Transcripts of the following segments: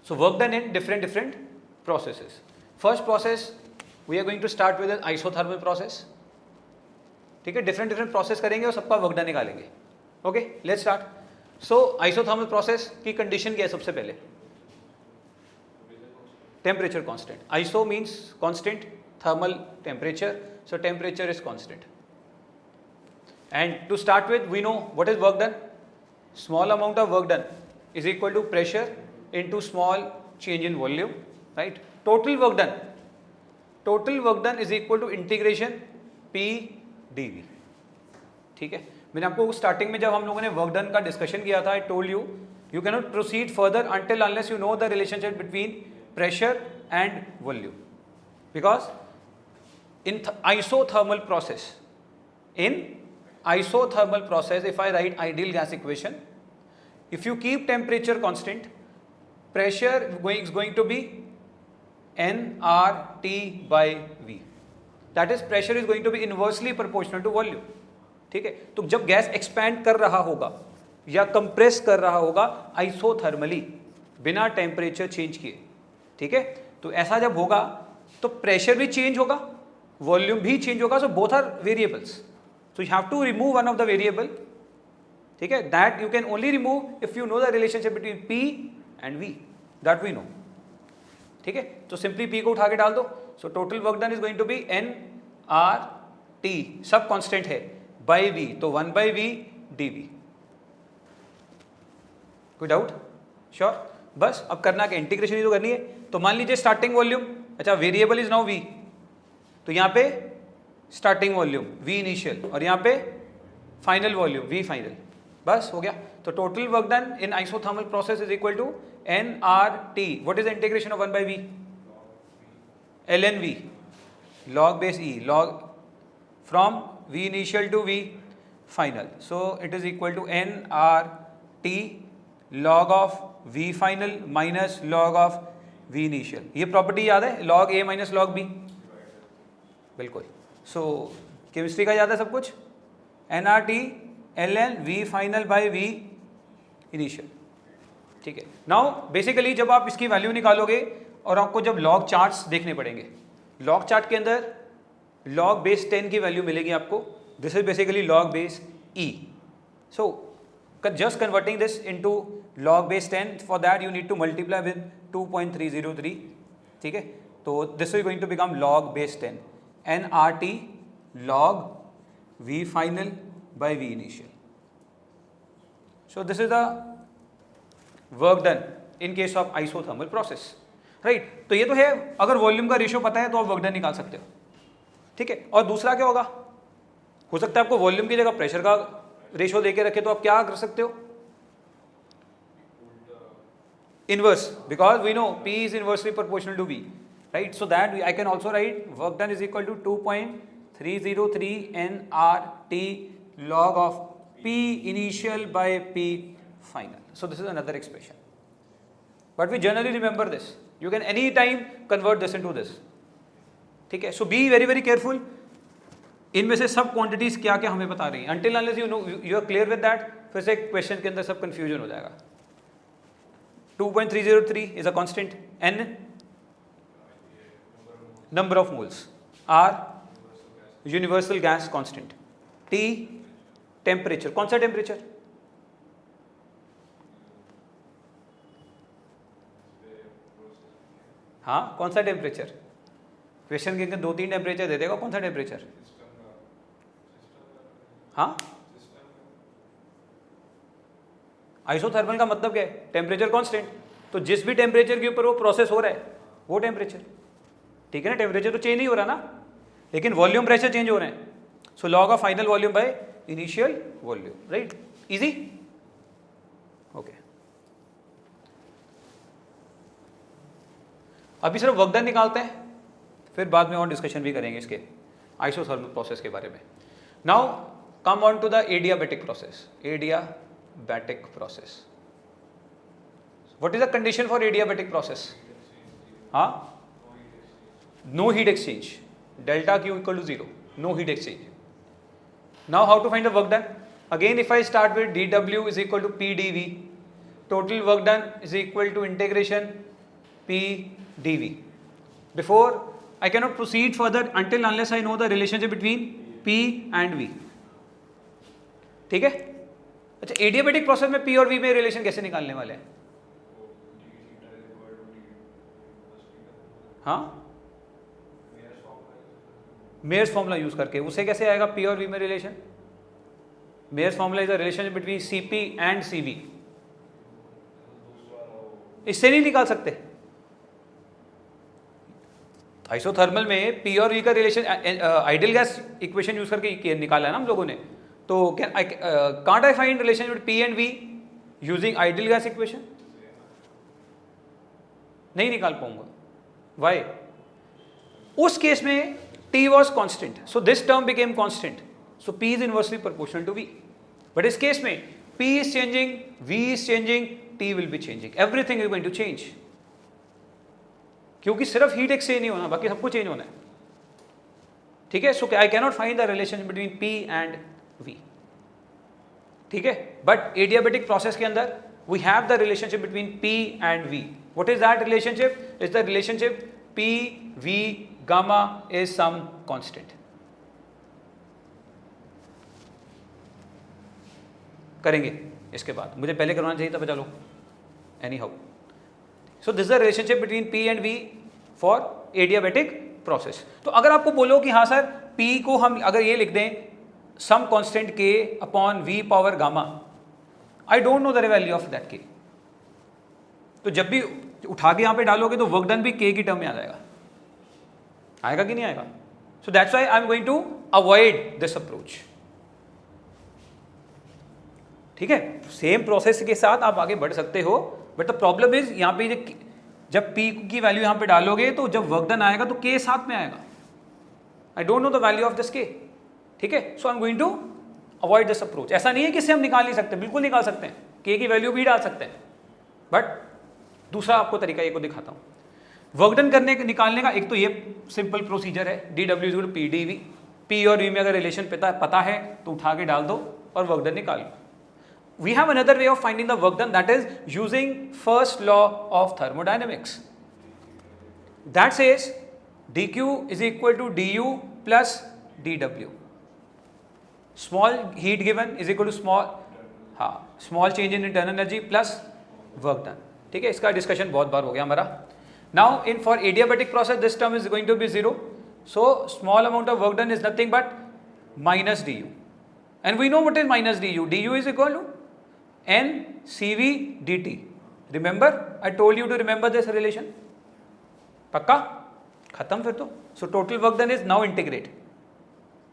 So work done in different processes. First process we are going to start with an isothermal process. ठीक है, different process करेंगे और सबका work done निकालेंगे. Okay, let's start. So isothermal process की condition क्या है सबसे पहले? Temperature constant. Iso means constant, thermal temperature, so temperature is constant. And to start with we know what is work done. Small amount of work done is equal to pressure into small change in volume, right. Total work done is equal to integration P dV. ठीक है, मैंने आपको starting में जब हम लोगों ने work done का डिस्कशन किया था, I told you you can not proceed further until unless you know the relationship between pressure and volume, because in isothermal process if I write ideal gas equation, if you keep temperature constant, pressure is going to be nRT by V. That is, pressure is going to be inversely proportional to volume. ठीक है, तो जब gas expand कर रहा होगा या compress कर रहा होगा आइसोथर्मली बिना टेम्परेचर चेंज किए, ठीक है, तो ऐसा जब होगा तो प्रेशर भी चेंज होगा, वॉल्यूम भी चेंज होगा. So both are variables, so you have to remove one of the variable. ठीक है, that you can only remove if you know the relationship between P and V, that we know. ठीक है, तो simply P को उठा के डाल दो. So total work done is going to be n R T, सब कांस्टेंट है, बाई वी, तो 1 by v dv. कोई डाउट? श्योर. बस अब करना क्या, इंटीग्रेशन ही तो करनी है. तो मान लीजिए स्टार्टिंग वॉल्यूम, अच्छा वेरिएबल इज नाउ v, तो यहाँ पे स्टार्टिंग वॉल्यूम v इनिशियल और यहाँ पे फाइनल वॉल्यूम v फाइनल. बस हो गया. तो total work done in isothermal process is equal to n R T. What is integration of 1 by v? ln v log base e, log from v initial to v final. So it is equal to n r t log of v final minus log of v initial. ये property याद है, log a minus log b. बिल्कुल. सो chemistry का याद है सब कुछ. n r t ln v final by v initial. ठीक है. नाउ बेसिकली जब आप इसकी वैल्यू निकालोगे और आपको जब लॉग चार्ट्स देखने पड़ेंगे, लॉग चार्ट के अंदर log base 10 की वैल्यू मिलेगी आपको. This is basically log base e. So just converting this into log base 10, for that you need to multiply with 2.303. ठीक है, तो this is going to become log base 10 nRT log v final by v initial. So this is the work done in case of isothermal process, right. तो ये तो है, अगर volume का ratio पता है तो आप वर्क डन निकाल सकते हो. ठीक है, और दूसरा क्या होगा, हो सकता है आपको वॉल्यूम की जगह प्रेशर का रेशियो देके रखे, तो आप क्या कर सकते हो, inverse, because we know P is inversely proportional to V, right. So that I can also write work done is equal to 2.303 nRT log of P initial by P final. So this is another expression, but we generally remember this. You can any time convert this into this. ठीक है, सो be very very careful. इनमें से सब quantities क्या क्या हमें बता रही हैं, until unless you know you are clear with that, फिर से क्वेश्चन के अंदर सब कंफ्यूजन हो जाएगा. 2.303 is a constant, n number of moles, r universal gas constant, t temperature. कौन सा टेम्परेचर? हाँ, कौन सा टेम्परेचर? क्वेश्चन के अंदर 2-3 टेम्परेचर दे देगा, कौन सा टेम्परेचर? हाँ, आइसोथर्मल का मतलब क्या है? Temperature constant. तो जिस भी टेम्परेचर के ऊपर वो प्रोसेस हो रहा है वो टेम्परेचर. ठीक है ना, टेम्परेचर तो चेंज नहीं हो रहा ना, लेकिन वॉल्यूम प्रेशर चेंज हो रहे हैं. So log of final volume by initial volume, right. Easy. Okay, अभी सिर्फ वर्क डन निकालते हैं, फिर बाद में और डिस्कशन भी करेंगे इसके आइसोथर्मल प्रोसेस के बारे में. Now come on to the adiabatic process. Adiabatic process, what is the condition for adiabatic process? हाँ, no heat exchange, delta Q equal to 0, no heat exchange. Now how to find the work done? Again if I start with dw is equal to p dv, total work done is equal to integration P dV. Before I cannot proceed further until unless I know the relationship between P and V. ठीक है? अच्छा, adiabatic process में P और V में relation कैसे निकालने वाले हैं? हाँ, मेयर्स फॉर्मूला यूज करके। उसे कैसे आएगा P और V में relation? Mayer's formula is the relationship between Cp and Cv। इससे नहीं निकाल सकते। आइसोथर्मल में P और V का relation ideal gas equation use करके निकाला है ना हम लोगों ने। तो can't I find relation between P and V using ideal gas equation? नहीं निकाल पाऊंगा। वाई? उस केस में T was constant, so this term became constant, so P is inversely proportional to V. But इस केस में P is changing, V is changing, T will be changing, everything is going to change, क्योंकि सिर्फ heat exchange नहीं होना, बाकी सब कुछ change होना है। ठीक है? So I cannot find the relation between P and V। ठीक है? बट एडियाबेटिक प्रोसेस के अंदर we have the relationship between P and V। What is that relationship? Is the relationship P V gamma is some constant। करेंगे इसके बाद, मुझे पहले करवाना चाहिए था, चलो any how. So this the relationship between P and V for adiabatic process. तो अगर आपको बोलो कि हाँ सर P को हम अगर ये लिख दें some constant K upon V power gamma, I don't know the value of that K, तो जब भी उठा के यहां पे डालोगे तो वर्क डन भी K की टर्म में आ जाएगा। आएगा कि नहीं आएगा? So that's why I am going to avoid this approach. ठीक है? सेम प्रोसेस के साथ आप आगे बढ़ सकते हो, बट द प्रॉब्लम इज यहां पे जब P की वैल्यू यहां पे डालोगे तो जब वर्क डन आएगा तो K साथ में आएगा। I don't know the value of this K। ठीक है? So I am going to avoid this approach. ऐसा नहीं है कि इससे हम निकाल नहीं सकते, बिल्कुल निकाल सकते हैं, K की वैल्यू भी डाल सकते हैं, बट दूसरा आपको तरीका ये को दिखाता हूं। वर्क डन करने निकालने का एक तो ये सिंपल प्रोसीजर है, dW = P dV। P और V में अगर रिलेशन पता है तो उठा के डाल दो और वर्क डन निकाल लो। We have another way of finding the work done, that is using first law of thermodynamics, that says dQ = du plus dW। Small heat given is equal to small change in internal energy plus work done. ठीक है? इसका discussion बहुत बार हो गया हमारा। Now in for adiabatic process this term is going to be 0, so small amount of work done is nothing but minus du, and we know what is minus du. Du is equal to n Cv dt. Remember I told you to remember this relation। पक्का? खत्म फिर तो। So total work done is now integrate,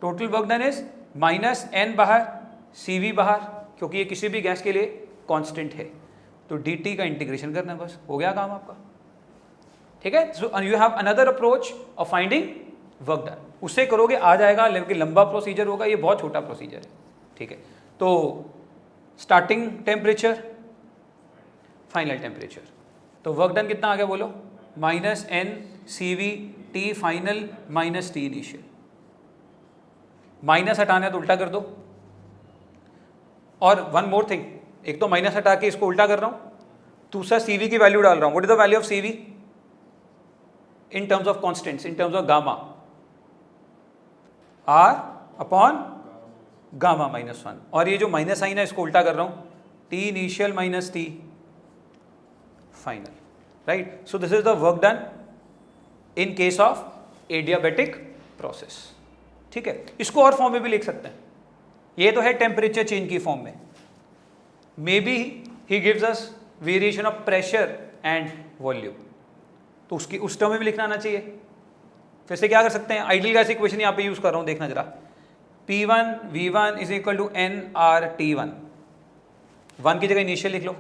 total work done is minus n बाहर Cv बाहर, क्योंकि ये किसी भी गैस के लिए कांस्टेंट है, तो dt का इंटीग्रेशन करना है, बस हो गया काम आपका। ठीक है? सो you have another approach of finding work done, उससे करोगे आ जाएगा, लेकिन लंबा प्रोसीजर होगा, ये बहुत छोटा प्रोसीजर है। ठीक है? तो स्टार्टिंग टेम्परेचर, फाइनल टेम्परेचर, तो वर्क डन कितना आ गया बोलो? -n Cv T final minus T initial. Minus हटाना है तो उल्टा कर दो। और वन मोर थिंग, एक तो माइनस हटा के इसको उल्टा कर रहा हूं, दूसरा Cv की वैल्यू डाल रहा हूं। What is the value of Cv in terms of constants, in terms of gamma? R upon gamma -1। और ये जो माइनस साइन है इसको उल्टा कर रहा हूं, T initial minus T final, right? So this is the work done in case of adiabatic process. ठीक है? इसको और फॉर्म में भी लिख सकते हैं, ये तो है टेम्परेचर चेंज की फॉर्म में। May be he gives us variation of pressure and volume, तो उसकी उस टर्म में भी लिखना आना चाहिए। फिर से क्या कर सकते हैं? आइडियल गैस इक्वेशन यहाँ पे यूज कर रहा हूँ, देखना जरा। P1 V1 = nRT1, 1 की जगह इनिशियल लिख लो।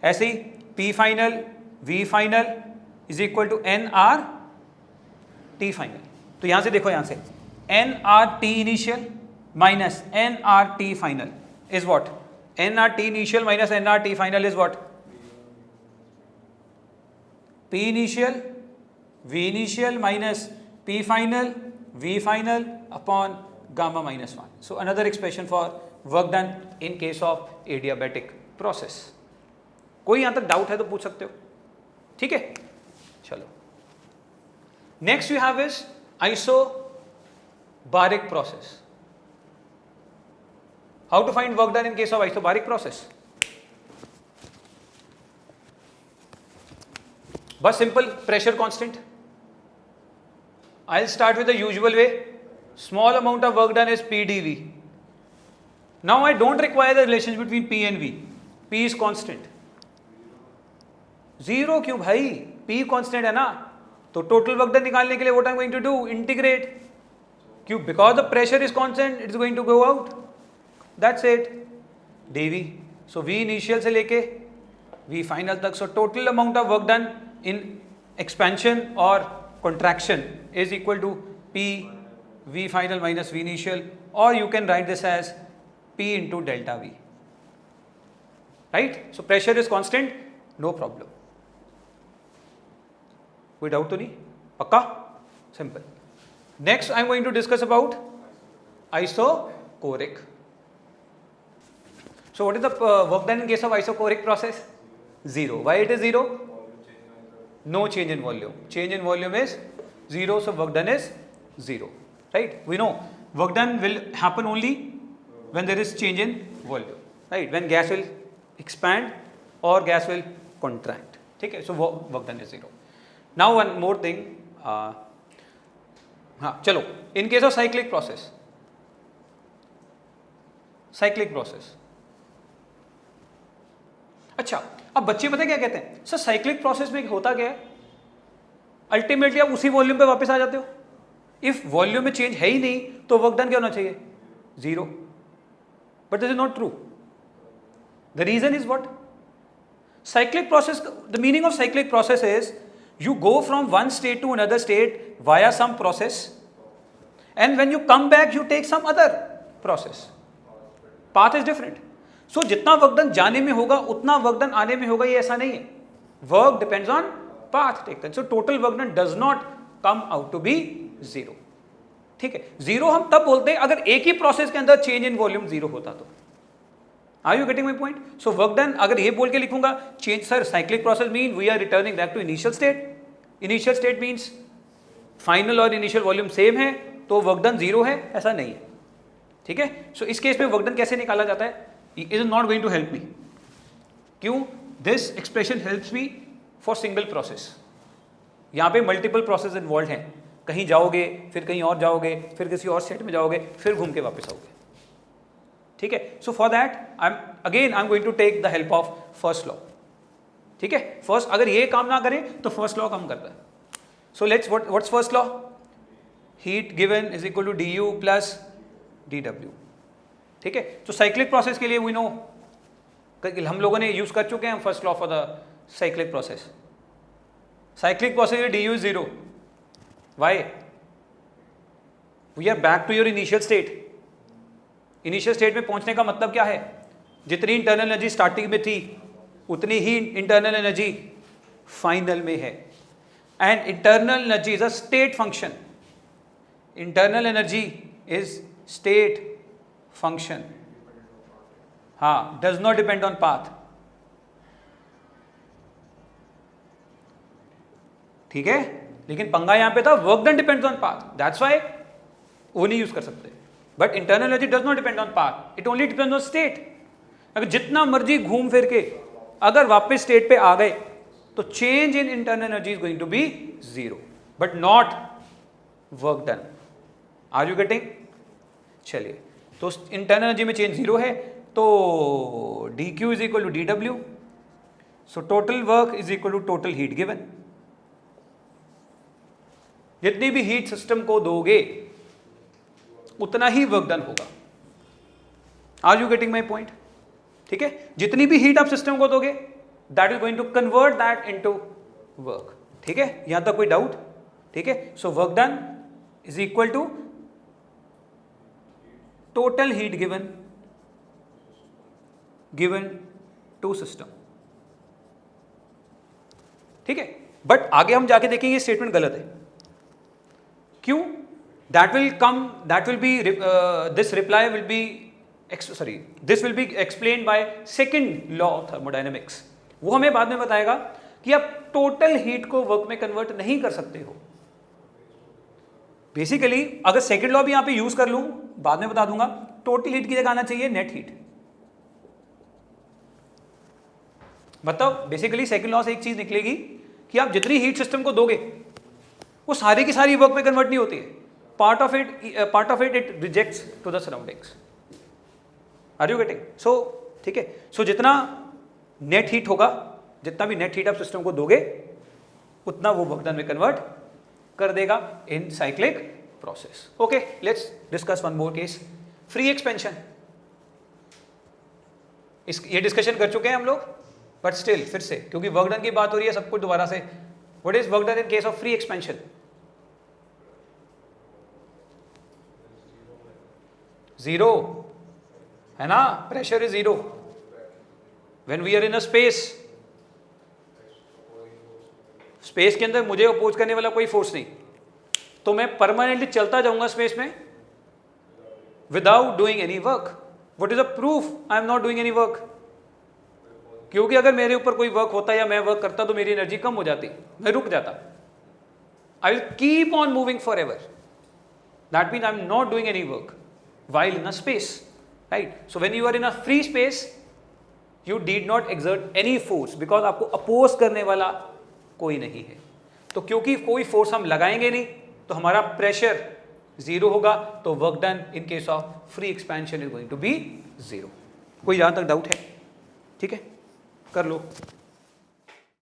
ऐसे ही P final V final = nRT final. तो यहां से देखो, यहां से nRT initial minus nRT final is what? nRT initial minus nRT final is what? P initial V initial minus P final V final upon gamma -1। So another expression for work done in case of adiabatic process। कोई यहाँ तक doubt है तो पूछ सकते हो। ठीक है, चलो next you have is isobaric process. How to find work done in case of isobaric process? बस simple, pressure constant. I'll start with the usual way. Small amount of work done is PdV. Now I don't require the relationship between P and V. P is constant. Zero क्यों भाई? P constant है ना, तो total work done निकालने के लिए what I'm going to do? Integrate. क्यों? Because the pressure is constant, it's going to go out. That's it. dV. So V initial से लेके V final तक. So total amount of work done in expansion or contraction is equal to P V final minus V initial, or you can write this as P into delta V. Right? So pressure is constant, no problem. कोई doubt तो नहीं? पक्का? Simple. Next I am going to discuss about isochoric. So what is the work done in case of isochoric process? Zero. Why it is zero? No change in volume. Change in volume is zero, so work done is zero. Right? We know work done will happen only when there is change in volume, right? When gas will expand or gas will contract. ठीक है? So work done is zero. Now one more thing. हाँ चलो, in case of cyclic process, अच्छा अब बच्चे पता क्या कहते हैं? सर साइक्लिक प्रोसेस में होता क्या है? अल्टीमेटली आप उसी वॉल्यूम पे वापस आ जाते हो. इफ वॉल्यूम में चेंज है ही नहीं तो वर्क डन क्या होना चाहिए? Zero. But this is not true. The reason is what? Cyclic process, the meaning of cyclic process is you go from one state to another state via some process, and when you come back you take some other process. Path is different. So जितना work done जाने में होगा उतना work done आने में होगा, ये ऐसा नहीं है. Work depends on path taken. So total work done does not come out to be zero. ठीक है? जीरो हम तब बोलते हैं अगर एक ही प्रोसेस के अंदर चेंज इन वॉल्यूम जीरो होता तो. Are you getting my point? So work done अगर ये बोल के लिखूंगा change, sir cyclic process mean we are returning back to initial state. Initial state means final और इनिशियल वॉल्यूम सेम है तो वर्क डन जीरो है, ऐसा नहीं है. ठीक है? सो इस केस में वर्क डन कैसे निकाला जाता है? It is not going to help me. क्यों? This expression helps me for single process. यहां पे मल्टीपल प्रोसेस इन्वॉल्व हैं. कहीं जाओगे, फिर कहीं और जाओगे, फिर किसी और स्टेट में जाओगे, फिर घूम के वापस आओगे. ठीक है? So for that I am going to take the help of first law. ठीक है? फर्स्ट अगर ये काम ना करें तो फर्स्ट लॉ काम करता है. So let's what's first law? Heat given is equal to d U plus d W. ठीक है? तो साइक्लिक प्रोसेस के लिए वी नो हम लोगों ने यूज कर चुके हैं first law for the cyclic process. Cyclic process D you is zero. Why? We are back to your initial state. Initial state में पहुंचने का मतलब क्या है? जितनी इंटरनल एनर्जी स्टार्टिंग में थी उतनी ही इंटरनल एनर्जी फाइनल में है. And internal energy is a state function. Internal energy is state function. हाँ, does not depend on path. ठीक है? लेकिन पंगा यहां पे था work done depends on path. That's why वो नहीं यूज कर सकते. But internal energy does not depend on path, it only depends on state. अगर जितना मर्जी घूम फिर के अगर वापस स्टेट पे आ गए तो change in internal energy is going to be zero but not work done. Are you getting? चलिए, तो इंटरनल एनर्जी में चेंज जीरो है तो d Q is equal to d W. So total work is equal to total heat given. जितनी भी heat system को दोगे उतना ही वर्क डन होगा. Are you getting my point? ठीक है? जितनी भी हीट आप सिस्टम को दोगे that is going to convert that into work. ठीक है? यहां तक कोई डाउट? ठीक है? So work done is equal to total heat given to system. ठीक है? बट आगे हम जाके देखेंगे ये स्टेटमेंट गलत है. क्यों? that will be this reply will be this will be explained by second law of thermodynamics. वो हमें बाद में बताएगा कि आप टोटल हीट को वर्क में कन्वर्ट नहीं कर सकते हो। बेसिकली अगर सेकंड लॉ भी यहां पे यूज कर लूं, बाद में बता दूंगा, टोटल हीट की जगह आना चाहिए नेट हीट। मतलब बेसिकली सेकंड लॉ से एक चीज निकलेगी कि आप जितनी हीट सिस्टम को दोगे वो सारी की सारी वर्क में कन्वर्ट नहीं होती है। Part of it it rejects to the surroundings. Are you getting? So ठीक है, सो जितना नेट हीट होगा, जितना भी नेट हीट आप सिस्टम को दोगे उतना वो वर्क डन में कन्वर्ट कर देगा इन cyclic process. Okay, let's discuss one more case, free expansion. ये डिस्कशन कर चुके हैं हम लोग, बट स्टिल फिर से, क्योंकि वर्क डन की बात हो रही है, सब कुछ दोबारा से। What is work done in case of free expansion? Zero, है ना? Pressure is zero when we are in a space. Space के अंदर मुझे अपोज करने वाला कोई फोर्स नहीं, तो मैं परमानेंटली चलता जाऊंगा स्पेस में without doing any work. What is a proof I am not doing any work? क्योंकि अगर मेरे ऊपर कोई वर्क होता या मैं वर्क करता तो मेरी एनर्जी कम हो जाती, मैं रुक जाता। I will keep on moving for ever. That mean I am not doing any work while in a space, right? So when you are in a free space, you did not exert any force because आपको oppose करने वाला कोई नहीं है। तो क्योंकि कोई force हम लगाएंगे नहीं तो हमारा प्रेशर जीरो होगा, तो work done in case of free expansion is going to be zero. कोई जहां तक डाउट है? ठीक है, कर लो।